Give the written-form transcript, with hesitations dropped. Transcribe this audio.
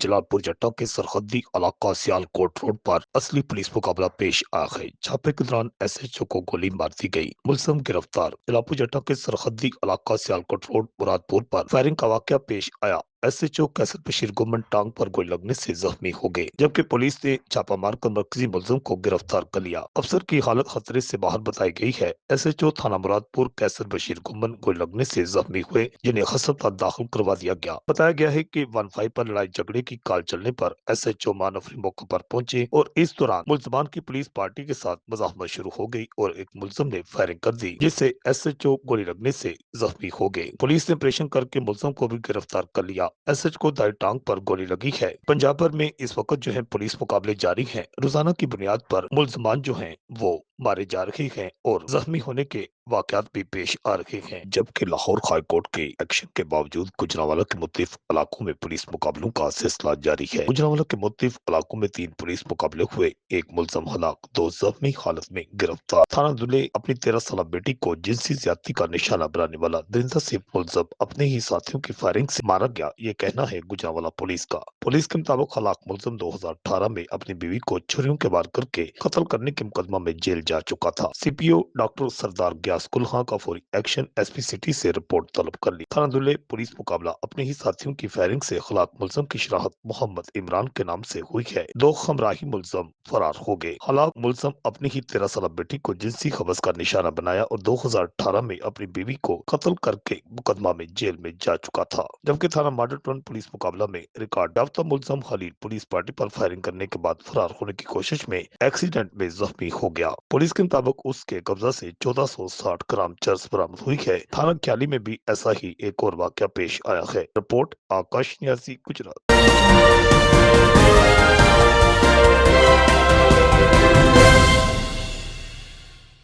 जलालपुर जट्टा के सरहदी इलाका सियालकोट रोड पर असली पुलिस मुकाबला पेश आ गए। छापे के दौरान एसएचओ को गोली मार दी गई, मुलजिम गिरफ्तार। जलालपुर जट्टा के सरहदी इलाका सियालकोट रोड मुरादपुर पर फायरिंग का वाकया पेश आया। एसएचओ कैसर बशीर गुमन टांग पर गोली लगने से जख्मी हो गए, जबकि पुलिस ने छापा मारकर मरकजी मुलजिम को गिरफ्तार कर लिया। अफसर की हालत खतरे से बाहर बताई गई है। एसएचओ थाना मुरादपुर कैसर बशीर गुमन गोली लगने से जख्मी हुए, जिन्हें अस्पताल दाखिल करवा दिया गया। बताया गया है कि 15 पर लड़ाई झगड़े की कॉल चलने पर एसएचओ मानवरी मौके पर पहुंचे और इस दौरान मुलजमान की पुलिस पार्टी के साथ मजाहमत शुरू हो गई और एक मुलजिम ने फायरिंग कर दी, जिससे एसएचओ गोली लगने से जख्मी हो गए। पुलिस ने ऑपरेशन करके मुलजिम को भी गिरफ्तार कर लिया। एसएच को दाएं टांग पर गोली लगी है। पंजाब भर में इस वक्त जो है पुलिस मुकाबले जारी हैं। रोजाना की बुनियाद पर मुलजमान जो हैं वो मारे जा रहे हैं और जख्मी होने के वाकयात भी पेश आ रहे हैं। जबकि लाहौर हाई कोर्ट के एक्शन के बावजूद गुजरांवाला के मुख्तलिफ इलाकों में पुलिस मुकाबलों का सिलसिला जारी है। गुजरांवाला के मुख्तलिफ इलाकों में 3 पुलिस मुकाबले हुए, एक मुलजम हलाक, 2 जख्मी हालत में गिरफ्तार। थाना दुले अपनी 13 साल बेटी को जिनसी ज्यादती का निशाना बनाने वाला दरिंदा से मुलजम अपने ही साथियों की फायरिंग से मारा गया, ये कहना है गुजरांवाला पुलिस का। पुलिस के मुताबिक हलाक मुलजम 2018 में अपनी बीवी को छुरियों के वार करके कत्ल करने के मुकदमा में जेल जा चुका था। सीपीओ डॉक्टर सरदार ग्यास कुल्हा का फौरी एक्शन एसपी सिटी से रिपोर्ट तलब कर ली। थाना दुले पुलिस मुकाबला अपने ही साथियों की फायरिंग से हलाक मुलजम की शराहत मोहम्मद इमरान के नाम से हुई है। 2 हमराही मुलजम फरार हो गए। हलाक मुलजम अपनी ही 13 साल बेटी को जिनसी हवस का निशाना बनाया और 2018 में अपनी बीवी को कत्ल करके मुकदमा में जेल में जा चुका था। जबकि थाना मॉडल टाउन पुलिस मुकाबला में रिकॉर्ड याफ्ता मुलजम खलील पुलिस पार्टी पर फायरिंग करने के बाद फरार होने की कोशिश में एक्सीडेंट में जख्मी हो गया। पुलिस के मुताबिक उसके कब्जा से 1460 ग्राम चर्स बरामद हुई है। थाना ख्याली में भी ऐसा ही एक और वाकया पेश आया है। रिपोर्ट आकाश न्यासी, गुजरात।